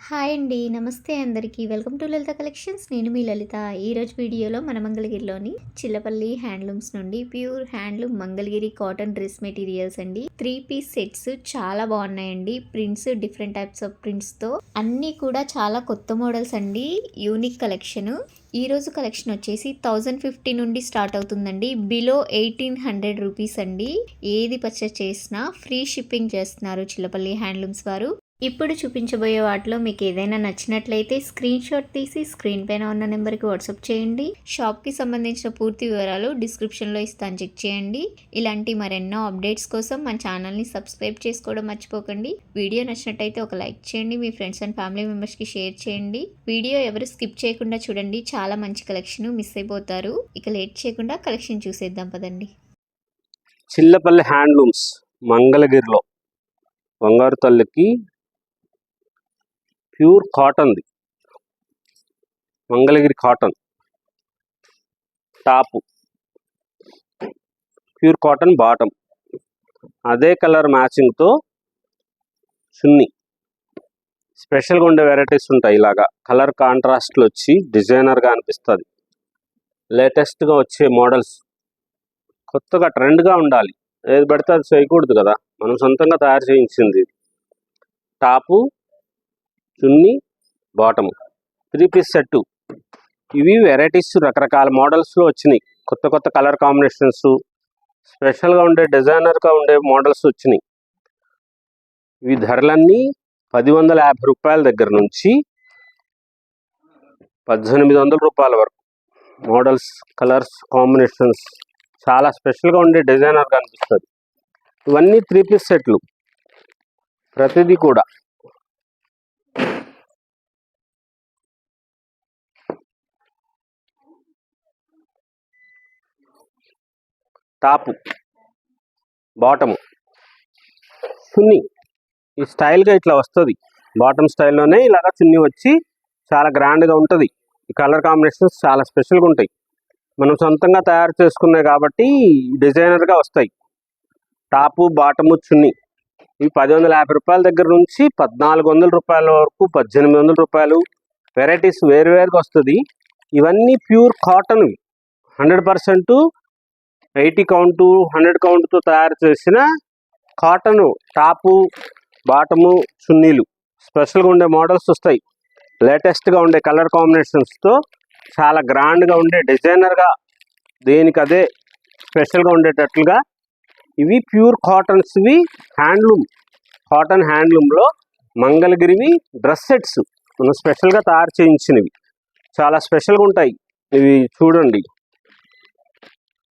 Hi అండి. నమస్తే అందరికీ. Welcome to Lalitha collections. నేను మీ లలిత. ఈరోజు వీడియోలో మన మంగళగిరిలోని చిల్లపల్లి హ్యాండ్లూమ్స్ నుండి pure handloom Mangalagiri cotton dress materials అండి. 3 పీస్ సెట్స్ చాలా బాగున్నాయండి. ప్రింట్స్ డిఫరెంట్ టైప్స్ ఆఫ్ ప్రింట్స్తో అన్నీ కూడా చాలా కొత్త మోడల్స్ అండి. Unique collection. ఈ రోజు కలెక్షన్ వచ్చేసి 1050 నుండి స్టార్ట్ అవుతుందండి. బిలో 1800 రూపీస్ అండి. ఏది పర్చేస్ చేసినా ఫ్రీ షిప్పింగ్ చేస్తున్నారు చిల్లపల్లి హ్యాండ్లూమ్స్ వారు. ఇప్పుడు చూపించబోయే వాటిలో మీకు ఏదైనా నచ్చినట్లయితే స్క్రీన్ షాట్ తీసి స్క్రీన్ పైన ఉన్న నెంబర్కి వాట్సాప్ చేయండి. షాప్కి సంబంధించిన పూర్తి వివరాలు డిస్క్రిప్షన్లో ఇస్తాను, చెక్ చేయండి. ఇలాంటి మరెన్నో అప్డేట్స్ కోసం మన ఛానల్ని సబ్స్క్రైబ్ చేసుకోవడం మర్చిపోకండి. వీడియో నచ్చినట్టయితే ఒక లైక్ చేయండి, మీ ఫ్రెండ్స్ అండ్ ఫ్యామిలీ మెంబర్స్కి షేర్ చేయండి. వీడియో ఎవరు స్కిప్ చేయకుండా చూడండి, చాలా మంచి కలెక్షన్, మిస్ అయిపోతారు. ఇక లేట్ చేయకుండా కలెక్షన్ చూసేద్దాం పదండి. చిల్లపల్లి హ్యాండ్లూమ్స్ మంగళగిరిలో బంగారు తల్లికి ప్యూర్ కాటన్ది, Mangalagiri cotton top, pure cotton bottom, అదే కలర్ మ్యాచింగ్తో చున్నీ. స్పెషల్గా ఉండే వెరైటీస్ ఉంటాయి. ఇలాగా కలర్ కాంట్రాస్ట్లు వచ్చి డిజైనర్గా అనిపిస్తుంది. లేటెస్ట్గా వచ్చే మోడల్స్, కొత్తగా ట్రెండ్గా ఉండాలి. ఏది పడితే అది చేయకూడదు కదా, మనం సొంతంగా తయారు చేయించింది. టాపు, చున్నీ, బాటము, 3 పీస్ సెట్టు. ఇవి వెరైటీస్ రకరకాల మోడల్స్లో వచ్చినాయి. కొత్త కొత్త కలర్ కాంబినేషన్స్, స్పెషల్గా ఉండే డిజైనర్గా ఉండే మోడల్స్ వచ్చినాయి. ఇవి ధరలన్నీ 1050 రూపాయల దగ్గర నుంచి 1800 రూపాయల వరకు. మోడల్స్, కలర్స్, కాంబినేషన్స్ చాలా స్పెషల్గా ఉండే డిజైనర్గా అనిపిస్తుంది. ఇవన్నీ 3 పీస్ సెట్లు, ప్రతిదీ కూడా. టాపు, బాటము, చున్నీ. ఈ స్టైల్గా ఇట్లా వస్తుంది. బాటమ్ స్టైల్లోనే ఇలాగా చున్నీ వచ్చి చాలా గ్రాండ్గా ఉంటుంది. ఈ కలర్ కాంబినేషన్స్ చాలా స్పెషల్గా ఉంటాయి. మనం సొంతంగా తయారు చేసుకున్నాయి కాబట్టి డిజైనర్గా వస్తాయి. టాపు, బాటము, చున్నీ. ఇవి 1050 రూపాయల దగ్గర నుంచి 1400 రూపాయల వరకు, 1800 రూపాయలు. వెరైటీస్ వేరువేరుగా వస్తుంది. ఇవన్నీ ప్యూర్ కాటన్, 100% 80 కౌంటు 100 కౌంటుతో తయారు చేసిన కాటను టాపు, బాటము, చున్నీలు. స్పెషల్గా ఉండే మోడల్స్ వస్తాయి. లేటెస్ట్గా ఉండే కలర్ కాంబినేషన్స్తో చాలా గ్రాండ్గా ఉండే డిజైనర్గా, దేనికి అదే స్పెషల్గా ఉండేటట్లుగా. ఇవి ప్యూర్ కాటన్స్వి, హ్యాండ్లూమ్, కాటన్ హ్యాండ్లూమ్లో మంగళగిరివి డ్రెస్ సెట్స్ మనం స్పెషల్గా తయారు చేయించినవి. చాలా స్పెషల్గా ఉంటాయి. ఇవి చూడండి.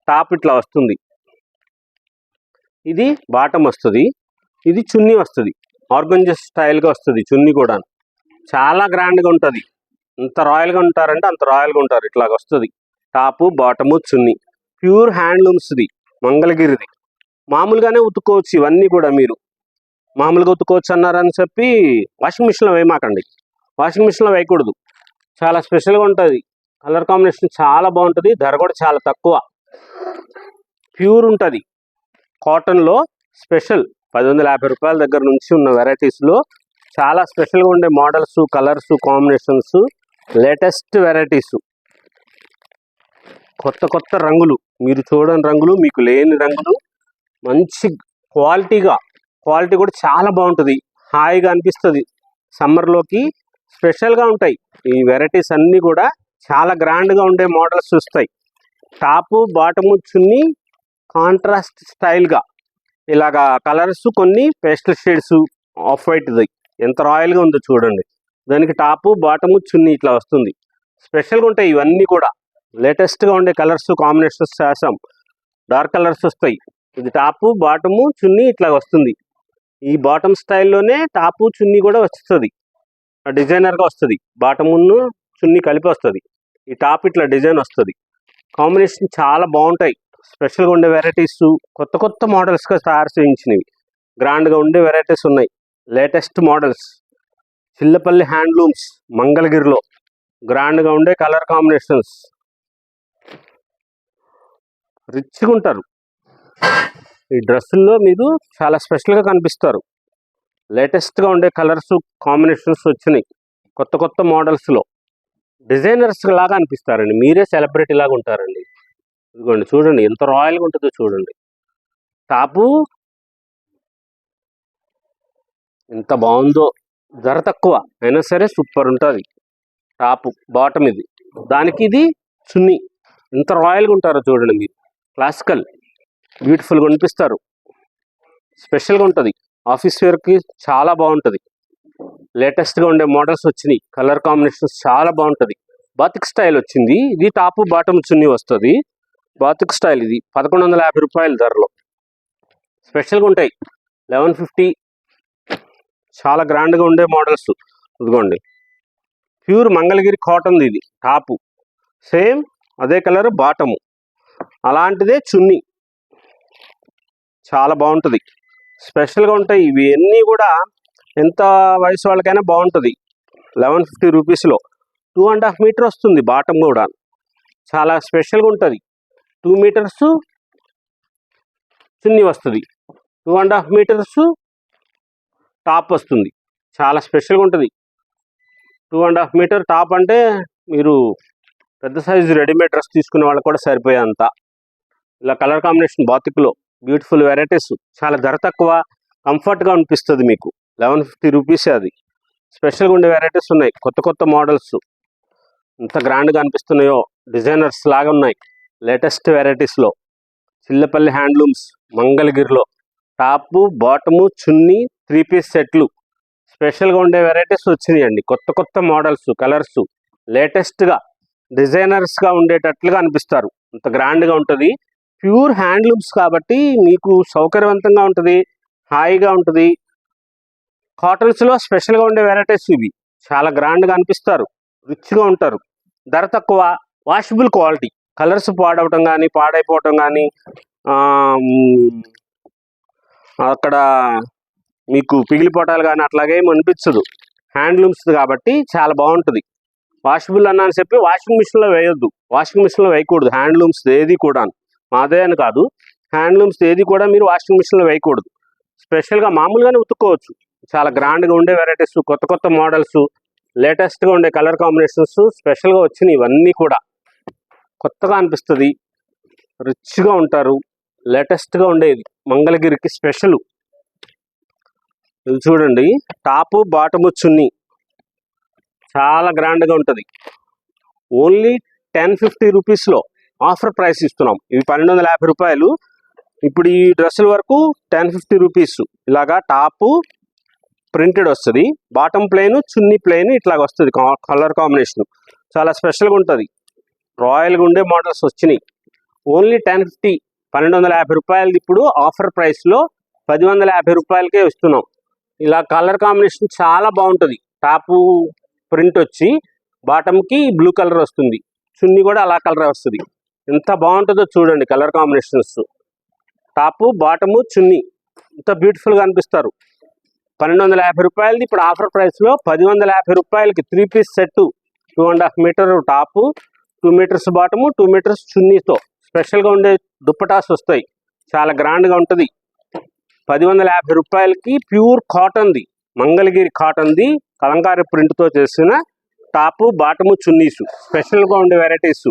టాప్ ఇట్లా వస్తుంది, ఇది బాటమ్ వస్తుంది, ఇది చున్నీ వస్తుంది. ఆర్గంజా స్టైల్గా వస్తుంది చున్నీ కూడా. చాలా గ్రాండ్గా ఉంటుంది. ఎంత రాయల్గా ఉంటారంటే అంత రాయల్గా ఉంటారు. ఇట్లాగ వస్తుంది టాపు, బాటము, చున్నీ. ప్యూర్ హ్యాండ్లూమ్స్ది, మంగళగిరిది. మామూలుగానే ఉతుక్కోవచ్చు. ఇవన్నీ కూడా మీరు మామూలుగా ఉతుక్కోవచ్చు అన్నారని చెప్పి వాషింగ్ మిషన్లో వేయమాకండి. వాషింగ్ మిషన్లో వేయకూడదు. చాలా స్పెషల్గా ఉంటుంది. కలర్ కాంబినేషన్ చాలా బాగుంటుంది. ధర కూడా చాలా తక్కువ. ప్యూర్ ఉంటుంది. కాటన్లో స్పెషల్ 1050 రూపాయల దగ్గర నుంచి ఉన్న వెరైటీస్లో చాలా స్పెషల్గా ఉండే models, colours, combinations, latest varieties, కొత్త కొత్త రంగులు, మీరు చూడని రంగులు, మీకు లేని రంగులు, మంచి క్వాలిటీ కూడా చాలా బాగుంటుంది. హాయిగా అనిపిస్తుంది. సమ్మర్లోకి స్పెషల్గా ఉంటాయి ఈ వెరైటీస్ అన్నీ కూడా. చాలా గ్రాండ్గా ఉండే మోడల్స్ వస్తాయి. టాపు, బాటము, చున్నీ కాంట్రాస్ట్ స్టైల్గా ఇలాగా కలర్స్, కొన్ని పేస్టల్ షేడ్స్, ఆఫ్ వైట్ది. ఎంత రాయల్గా ఉందో చూడండి. దానికి టాపు, బాటము, చున్నీ ఇట్లా వస్తుంది. స్పెషల్గా ఉంటాయి ఇవన్నీ కూడా. లేటెస్ట్గా ఉండే కలర్స్, కాంబినేషన్స్ చేసాం. డార్క్ కలర్స్ వస్తాయి. ఇది టాపు, బాటము, చున్నీ ఇట్లా వస్తుంది. ఈ బాటమ్ స్టైల్లోనే టాపు, చున్నీ కూడా వస్తుంది. డిజైనర్గా వస్తుంది. బాటమును చున్నీ కలిపి వస్తుంది. ఈ టాప్ ఇట్లా డిజైన్ వస్తుంది. కాంబినేషన్ చాలా బాగుంటాయి. స్పెషల్గా ఉండే వెరైటీస్, కొత్త కొత్త మోడల్స్గా తయారు చేయించినవి. గ్రాండ్గా ఉండే వెరైటీస్ ఉన్నాయి. Latest models. చిల్లపల్లి హ్యాండ్లూమ్స్ మంగళగిరిలో గ్రాండ్గా ఉండే కలర్ కాంబినేషన్స్, రిచ్గా ఉంటారు. ఈ డ్రెస్సుల్లో మీరు చాలా స్పెషల్గా కనిపిస్తారు. లేటెస్ట్గా ఉండే కలర్స్, కాంబినేషన్స్ వచ్చినాయి. కొత్త కొత్త మోడల్స్లో డిజైనర్స్ లాగా అనిపిస్తారండి, మీరే సెలబ్రిటీ లాగా ఉంటారండి. ఇదిగోండి చూడండి ఎంత రాయల్గా ఉంటుందో చూడండి. టాపు ఎంత బాగుందో, ధర తక్కువ అయినా సరే సూపర్ ఉంటుంది. టాపు బాటమ్ ఇది, దానికి ఇది చున్నీ. ఎంత రాయల్గా ఉంటారో చూడండి మీరు. క్లాసికల్ బ్యూటిఫుల్గా అనిపిస్తారు, స్పెషల్గా ఉంటుంది. ఆఫీస్ వేర్కి చాలా బాగుంటుంది. లేటెస్ట్గా ఉండే మోడల్స్ వచ్చినాయి, కలర్ కాంబినేషన్స్ చాలా బాగుంటుంది. బాతిక్ స్టైల్ వచ్చింది, ఇది టాపు బాటమ్ చున్నీ వస్తుంది. బాతిక్ స్టైల్ ఇది 1150 రూపాయల ధరలో స్పెషల్గా ఉంటాయి. 1150, చాలా గ్రాండ్గా ఉండే మోడల్స్. ఇదిగోండి ప్యూర్ మంగళగిరి కాటన్ ఇది టాపు, సేమ్ అదే కలర్ బాటము, అలాంటిదే చున్నీ. చాలా బాగుంటుంది, స్పెషల్గా ఉంటాయి. ఇవి అన్నీ కూడా ఎంత వయసు వాళ్ళకైనా బాగుంటుంది. 1150 రూపీస్లో 2.5 మీటర్ వస్తుంది బాటమ్ కూడా, చాలా స్పెషల్గా ఉంటుంది. 2 మీటర్స్ చున్నీ వస్తుంది, 2.5 మీటర్స్ టాప్ వస్తుంది. చాలా స్పెషల్గా ఉంటుంది. 2.5 మీటర్ టాప్ అంటే మీరు పెద్ద సైజు రెడీమేడ్ డ్రెస్ తీసుకునే వాళ్ళకి కూడా సరిపోయేంత. ఇలా కలర్ కాంబినేషన్ బాతిక్లో బ్యూటిఫుల్ వెరైటీస్, చాలా ధర తక్కువ, కంఫర్ట్గా అనిపిస్తుంది మీకు. 1150 రూపీసే అది. స్పెషల్గా ఉండే వెరైటీస్ ఉన్నాయి, కొత్త కొత్త మోడల్స్ ఎంత గ్రాండ్గా అనిపిస్తున్నాయో, డిజైనర్స్ లాగా ఉన్నాయి. లేటెస్ట్ వెరైటీస్లో చిల్లపల్లి హ్యాండ్లూమ్స్ మంగళగిరిలో టాపు బాటము చున్నీ 3 పీస్ సెట్లు, స్పెషల్గా ఉండే వెరైటీస్ వచ్చినాయండి. కొత్త కొత్త మోడల్స్, కలర్స్, లేటెస్ట్గా డిజైనర్స్గా ఉండేటట్లుగా అనిపిస్తారు. అంత గ్రాండ్గా ఉంటుంది. ప్యూర్ హ్యాండ్లూమ్స్ కాబట్టి మీకు సౌకర్యవంతంగా ఉంటుంది, హాయిగా ఉంటుంది. కాటన్స్లో స్పెషల్గా ఉండే వెరైటీస్ ఇవి, చాలా గ్రాండ్గా అనిపిస్తారు, రిచ్గా ఉంటారు. ధర తక్కువ, వాషబుల్ క్వాలిటీ. కలర్స్ పాడవటం కానీ పాడైపోవటం కానీ అక్కడ మీకు పిగిలిపోవటాలు కానీ అట్లాగేం అనిపించదు. హ్యాండ్లూమ్స్ కాబట్టి చాలా బాగుంటుంది. వాషబుల్ అన్నా అని చెప్పి వాషింగ్ మిషన్లో వేయొద్దు, వాషింగ్ మిషన్లో వేయకూడదు. హ్యాండ్లూమ్స్ ఏది కూడా, మాదే అని కాదు, హ్యాండ్లూమ్స్ ఏది కూడా మీరు వాషింగ్ మిషన్లో వేయకూడదు. స్పెషల్గా మామూలుగానే ఉతుక్కోవచ్చు. చాలా గ్రాండ్గా ఉండే వెరైటీస్, కొత్త కొత్త మోడల్స్, లేటెస్ట్గా ఉండే కలర్ కాంబినేషన్స్ స్పెషల్గా వచ్చినాయి. ఇవన్నీ కూడా కొత్తగా అనిపిస్తుంది, రిచ్గా ఉంటారు. లేటెస్ట్గా ఉండేది మంగళగిరికి స్పెషల్. ఇది చూడండి టాపు బాటము చున్నీ, చాలా గ్రాండ్గా ఉంటుంది. ఓన్లీ 1050 రూపీస్లో ఆఫర్ ప్రైస్ ఇస్తున్నాం. ఇవి 1250 రూపాయలు. ఇప్పుడు ఈ డ్రెస్సుల వరకు 1050 రూపీస్. ఇలాగా టాపు ప్రింటెడ్ వస్తుంది, బాటమ్ ప్లెయిన్, చున్నీ ప్లెయిన్ ఇట్లాగ వస్తుంది. కలర్ కాంబినేషన్ చాలా స్పెషల్గా ఉంటుంది. రాయల్గా ఉండే మోడల్స్ వచ్చినాయి. ఓన్లీ 1050, 1250 రూపాయలది ఇప్పుడు ఆఫర్ ప్రైస్లో 1050 రూపాయలకే ఇస్తున్నాం. ఇలా కలర్ కాంబినేషన్ చాలా బాగుంటుంది. టాపు ప్రింట్ వచ్చి బాటమ్కి బ్లూ కలర్ వస్తుంది, చున్నీ కూడా అలా కలర్ వస్తుంది. ఎంత బాగుంటుందో చూడండి కలర్ కాంబినేషన్స్. టాపు బాటము చున్నీ ఎంత బ్యూటిఫుల్గా అనిపిస్తారు. 1250 రూపాయలది ఇప్పుడు ఆఫర్ ప్రైస్లో 1050 రూపాయలకి 3 piece set, 2.5 metre top, 2 metres bottom, 2 metres చున్నీతో స్పెషల్గా ఉండే దుప్పటాస్ వస్తాయి. చాలా గ్రాండ్గా ఉంటుంది. 1050 రూపాయలకి ప్యూర్ కాటన్ది, మంగళగిరి కాటన్ది కలంకారీ ప్రింట్తో చేసిన టాపు బాటము చున్నీసు, స్పెషల్గా ఉండే వెరైటీస్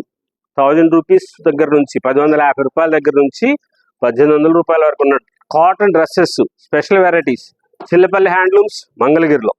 1000 రూపీస్ దగ్గర నుంచి, 1150 రూపాయల దగ్గర నుంచి 1800 రూపాయల వరకు ఉన్న cotton dresses, special varieties Chillapalli handlooms మంగళగిరిలో.